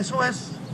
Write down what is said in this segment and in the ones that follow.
SOS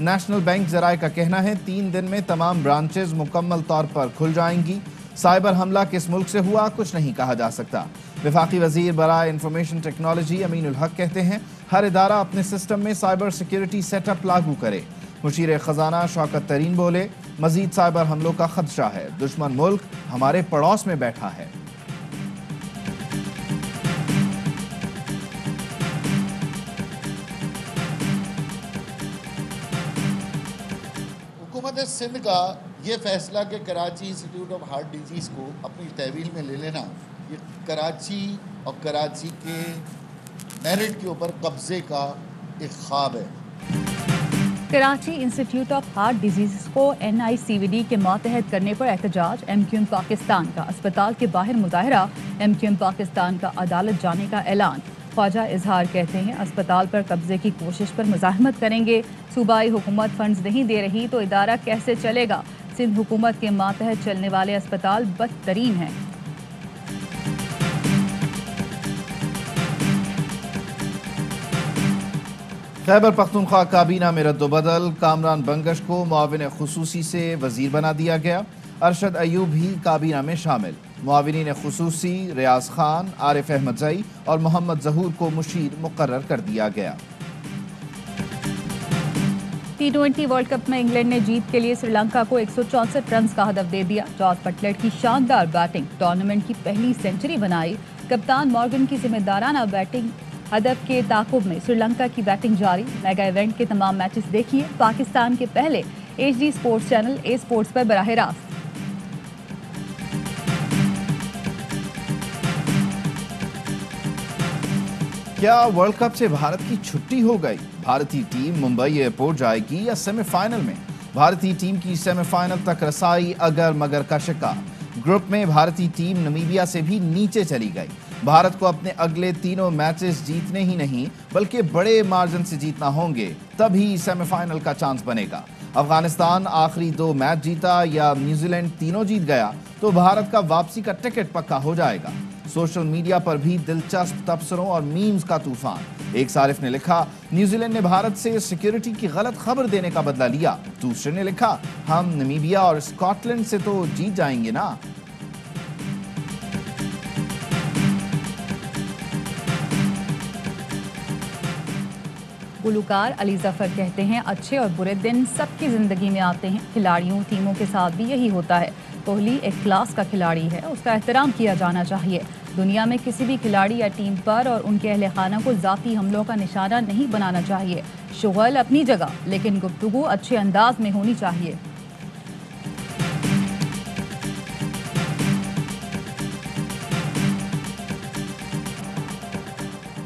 national bank ذرائع کا کہنا ہے 3 دن میں تمام برانچز مکمل طور پر کھل جائیں گی۔ سائبر حملہ کس ملک سے ہوا کچھ نہیں کہا جا سکتا۔ وفاقی وزیر برائے انفارمیشن ٹیکنالوجی امین الحق کہتے ہیں ہر ادارہ اپنے سسٹم میں سائبر سیکیورٹی سیٹ اپ لاگو کرے۔ مشیر خزانہ شوکت ترین بولے مزید سائبر حملوں کا خدشہ ہے، دشمن ملک ہمارے پڑوس میں بیٹھا ہے۔ حکومت سندھ کا یہ فیصلہ کہ Karachi institute of heart disease کو اپنی تحویل میں لے لینا، یہ کراچی اور کراچی کے میرٹ کے اوپر قبضے کا ایک خواب ہے۔ Karachi institute of heart disease کو NICVD کے ماتحت کرنے پر احتجاج، MQM پاکستان کا اسپتال کے باہر مظاہرہ، MQM پاکستان کا عدالت جانے کا اعلان۔ خواجہ اظہار کہتے ہیں اسپتال پر قبضے کی کوشش پر مزاحمت کریں گے، صوبائی حکومت فنڈز نہیں دے رہی تو ادارہ کیسے چلے گا؟ سندھ حکومت کے ماتحت چلنے والے اسپتال بدترین ہیں۔ خیبر پختونخوا کابینہ میں رد و بدل، کامران بنگش کو معاون خصوصی سے وزیر بنا دیا گیا، ارشد ایوب بھی کابینہ میں شامل۔ معاونین خصوصی ریاض خان، عارف احمد زئی اور محمد ظہور کو مشیر مقرر کر دیا گیا۔ T20 ورلڈ کپ میں انگلینڈ نے جیت کے لیے سری لنکا کو 164 رنز کا ہدف دے دیا۔ جاس بٹلر کی شاندار بیٹنگ، ٹورنامنٹ کی پہلی سنچری بنائی۔ کپتان مارگن کی ذمہ دارانہ بیٹنگ، ہدف کے تعاقب میں سری لنکا کی بیٹنگ جاری۔ میگا ایونٹ کے تمام میچز دیکھیے پاکستان کے پہلے HD sports channel A sports پر براہ راست۔ کیا ورلڈ کپ سے بھارت کی چھٹی ہو گئی؟ بھارتی ٹیم ممبئی ایئرپورٹ جائے گی یا سیمی فائنل میں؟ بھارتی ٹیم کی سیمی فائنل تک رسائی اگر مگر کا شکار۔ گروپ میں بھارتی ٹیم نمیبیا سے بھی نیچے چلی گئی۔ بھارت کو اپنے اگلے تینوں میچز جیتنے ہی نہیں بلکہ بڑے مارجن سے جیتنا ہوں گے، تبھی سیمی فائنل کا چانس بنے گا۔ افغانستان آخری 2 میچ جیتا یا نیوزی لینڈ تینوں جیت گیا تو بھارت کا واپسی کا ٹکٹ پکا ہو جائے گا۔ سوشل میڈیا پر بھی دلچسپ تبصروں اور میمز کا طوفان۔ ایک صارف نے لکھا نیوزی لینڈ نے بھارت سے سیکیورٹی کی غلط خبر دینے کا بدلہ لیا۔ دوسرے نے لکھا ہم نمیبیا اور اسکاٹ لینڈ سے تو جیت جائیں گے نا۔ گلوکار علی ظفر کہتے ہیں اچھے اور برے دن سب کی زندگی میں آتے ہیں، کھلاڑیوں ٹیموں کے ساتھ بھی یہی ہوتا ہے۔ کوہلی ایک کلاس کا کھلاڑی ہے، اس کا احترام کیا جانا چاہیے۔ دنیا میں کسی بھی کھلاڑی یا ٹیم پر اور ان کے اہل خانہ کو ذاتی حملوں کا نشانہ نہیں بنانا چاہیے۔ شغل اپنی جگہ لیکن گفتگو اچھے انداز میں ہونی چاہیے۔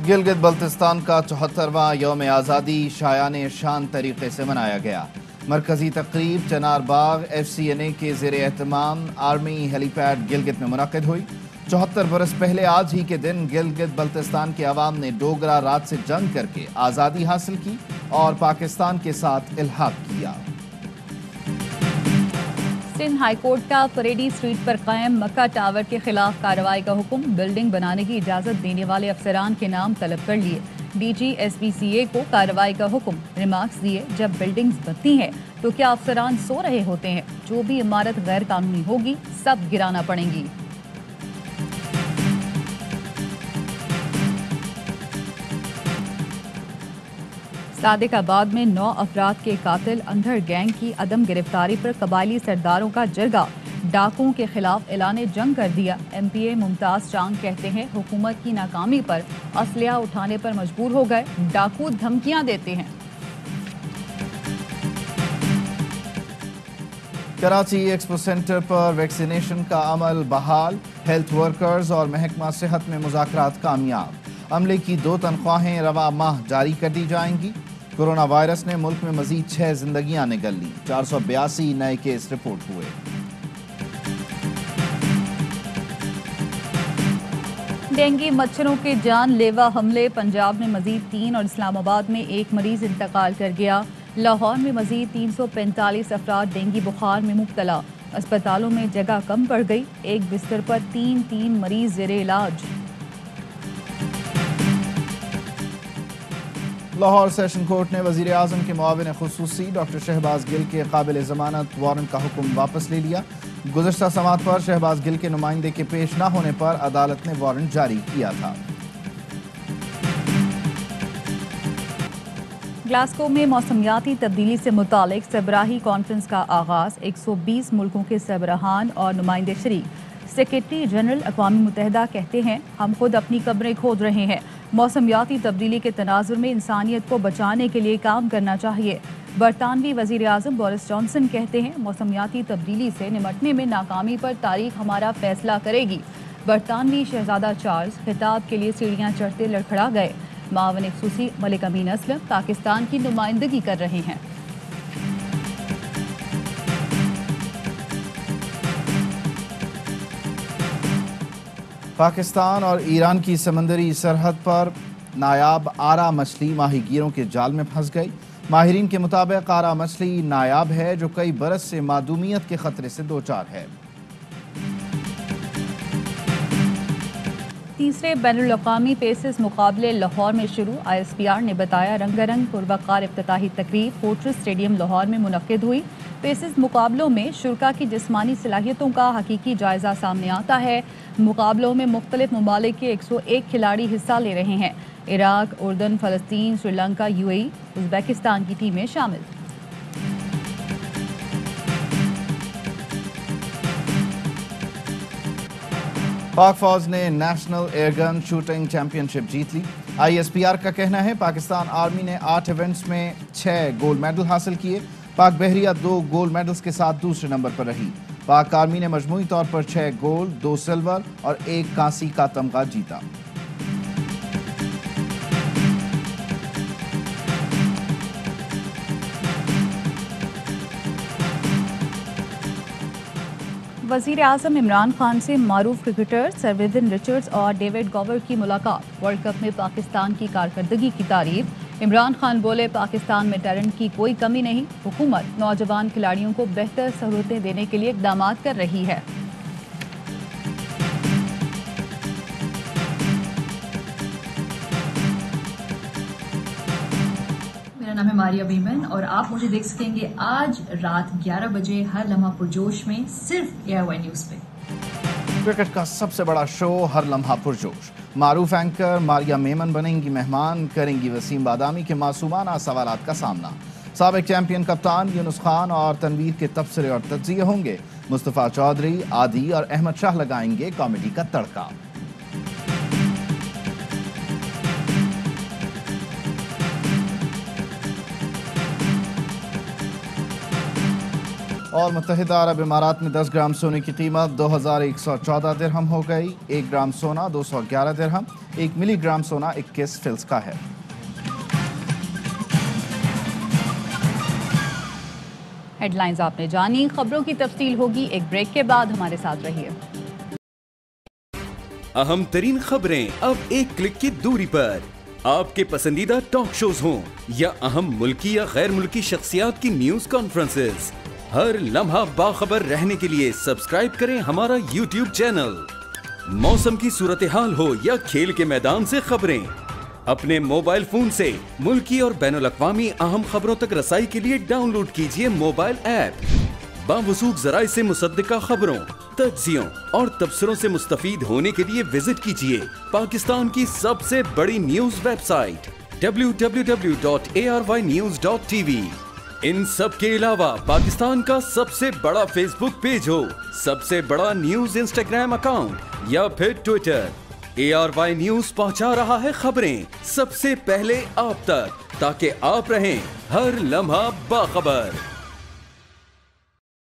گلگت بلتستان کا 74واں یوم آزادی شایان شان طریقے سے منایا گیا۔ مرکزی تقریب چنار باغ FCNA کے زیر اہتمام آرمی ہیلی پیڈ گلگت میں منعقد ہوئی۔ 74 برس پہلے آج ہی کے دن گلگت بلتستان کے عوام نے ڈوگرا رات سے جنگ کر کے آزادی حاصل کی اور پاکستان کے ساتھ الحاق کیا۔ سندھ ہائی کورٹ کا پریڈی اسٹریٹ پر قائم مکہ ٹاور کے خلاف کارروائی کا حکم، بلڈنگ بنانے کی اجازت دینے والے افسران کے نام طلب کر لیے۔ DG SPCA کو کارروائی کا حکم، ریمارکس دیے جب بلڈنگز بنتی ہیں تو کیا افسران سو رہے ہوتے ہیں؟ جو بھی عمارت غیر قانونی ہوگی سب گرانا پڑیں گی۔ صادق آباد میں 9 افراد کے قاتل اندھر گینگ کی عدم گرفتاری پر قبائلی سرداروں کا جرگہ، ڈاکوں کے خلاف اعلان جنگ کر دیا۔ MPA ممتاز چاند کہتے ہیں حکومت کی ناکامی پر اسلحہ اٹھانے پر مجبور ہو گئے، ڈاکو دھمکیاں دیتے ہیں۔ کراچی ایکسپو سینٹر پر ویکسینیشن کا عمل بحال، ہیلتھ ورکرز اور محکمہ صحت میں مذاکرات کامیاب۔ عملے کی 2 تنخواہیں رواں ماہ جاری کر دی جائیں گی۔ کورونا وائرس نے ملک میں مزید 6 زندگیاں نگل لیں، 482 نئے کیس رپورٹ ہوئے۔ ڈینگی مچھروں کے جان لیوا حملے، پنجاب میں مزید 3 اور اسلام آباد میں 1 مریض انتقال کر گیا۔ لاہور میں مزید 345 افراد ڈینگی بخار میں مبتلا، اسپتالوں میں جگہ کم پڑ گئی، ایک بستر پر 3 مریض زیر علاج۔ لاہور سیشن کورٹ نے وزیر اعظم کے معاون خصوصی ڈاکٹر شہباز گل کے قابل ضمانت وارنٹ کا حکم واپس لے لیا۔ گزشتہ سماعت پر شہباز گل کے نمائندے کے پیش نہ ہونے پر عدالت نے وارنٹ جاری کیا تھا۔ گلاسکو میں موسمیاتی تبدیلی سے متعلق سربراہی کانفرنس کا آغاز۔ 120 ملکوں کے سربراہان اور نمائندے شریک۔ سیکریٹری جنرل اقوام متحدہ کہتے ہیں ہم خود اپنی قبریں کھود رہے ہیں، موسمیاتی تبدیلی کے تناظر میں انسانیت کو بچانے کے لیے کام کرنا چاہیے۔ برطانوی وزیر اعظم بورس جانسن کہتے ہیں موسمیاتی تبدیلی سے نمٹنے میں ناکامی پر تاریخ ہمارا فیصلہ کرے گی۔ برطانوی شہزادہ چارلز خطاب کے لیے سیڑھیاں چڑھتے لڑکھڑا گئے۔ معاون خصوصی ملک امین اسلم پاکستان کی نمائندگی کر رہے ہیں۔ پاکستان اور ایران کی سمندری سرحد پر نایاب آرا مچھلی ماہی گیروں کے جال میں پھنس گئی۔ ماہرین کے مطابق آرا مچھلی نایاب ہے جو کئی برس سے معدومیت کے خطرے سے دوچار ہے۔ تیسرے بین الاقوامی پیسز مقابلے لاہور میں شروع۔ ISPR نے بتایا رنگا رنگ پروقار افتتاحی تقریب فورٹریس اسٹیڈیم لاہور میں منعقد ہوئی۔ پیسز مقابلوں میں شرکاء کی جسمانی صلاحیتوں کا حقیقی جائزہ سامنے آتا ہے۔ مقابلوں میں مختلف ممالک کے 101 کھلاڑی حصہ لے رہے ہیں۔ عراق، اردن، فلسطین، سری لنکا، UAE، ازبیکستان کی ٹیمیں شامل۔ پاک فوج نے نیشنل ایئر گن شوٹنگ چیمپئن شپ جیت لی۔ ISPR کا کہنا ہے پاکستان آرمی نے 8 ایونٹس میں 6 گولڈ میڈل حاصل کیے۔ پاک بحریہ 2 گولڈ میڈلز کے ساتھ دوسرے نمبر پر رہی۔ پاک آرمی نے مجموعی طور پر 6 گولڈ، 2 سلور اور 1 کانسی کا تمغہ جیتا۔ وزیر اعظم عمران خان سے معروف کرکٹر سروردن رچرڈز اور ڈیوڈ گوور کی ملاقات۔ ورلڈ کپ میں پاکستان کی کارکردگی کی تعریف۔ عمران خان بولے پاکستان میں ٹیلنٹ کی کوئی کمی نہیں، حکومت نوجوان کھلاڑیوں کو بہتر سہولتیں دینے کے لیے اقدامات کر رہی ہے۔ میرا نام ہے ماریا بیمن اور آپ مجھے دیکھ سکیں گے آج رات 11 بجے ہر لمحہ پرجوش میں صرف ARY نیوز پہ۔ کرکٹ کا سب سے بڑا شو ہر لمحہ پرجوش۔ معروف اینکر ماریا میمن بنیں گی مہمان، کریں گی وسیم بادامی کے معصومانہ سوالات کا سامنا۔ سابق چیمپئن کپتان یونس خان اور تنویر کے تبصرے اور تجزیے ہوں گے۔ مصطفیٰ چودھری، عادی اور احمد شاہ لگائیں گے کامیڈی کا تڑکا۔ اور متحدہ عرب امارات میں 10 گرام سونے کی قیمت 2114 درہم ہو گئی۔ 1 گرام سونا 211 درہم، 1 ملی گرام سونا 21 فلس کا ہے۔ ہیڈ لائنز آپ نے جانی، خبروں کی تفصیل ہوگی ایک بریک کے بعد، ہمارے ساتھ رہیے۔ اہم ترین خبریں اب ایک کلک کی دوری پر۔ آپ کے پسندیدہ ٹاک شوز ہوں یا اہم ملکی یا غیر ملکی شخصیات کی نیوز کانفرنسز، ہر لمحہ باخبر رہنے کے لیے سبسکرائب کریں ہمارا YouTube چینل۔ موسم کی صورتحال ہو یا کھیل کے میدان سے خبریں، اپنے موبائل فون سے ملکی اور بین الاقوامی اہم خبروں تک رسائی کے لیے ڈاؤن لوڈ کیجیے موبائل ایپ۔ باوثوق ذرائع سے مصدقہ خبروں، تجزیوں اور تبصروں سے مستفید ہونے کے لیے وزٹ کیجیے پاکستان کی سب سے بڑی نیوز ویب سائٹ www.arynews.tv۔ ان سب کے علاوہ پاکستان کا سب سے بڑا فیس بک پیج ہو، سب سے بڑا نیوز انسٹاگرام اکاؤنٹ یا پھر ٹویٹر، ARY نیوز پہنچا رہا ہے خبریں سب سے پہلے آپ تک، تاکہ آپ رہیں ہر لمحہ باخبر۔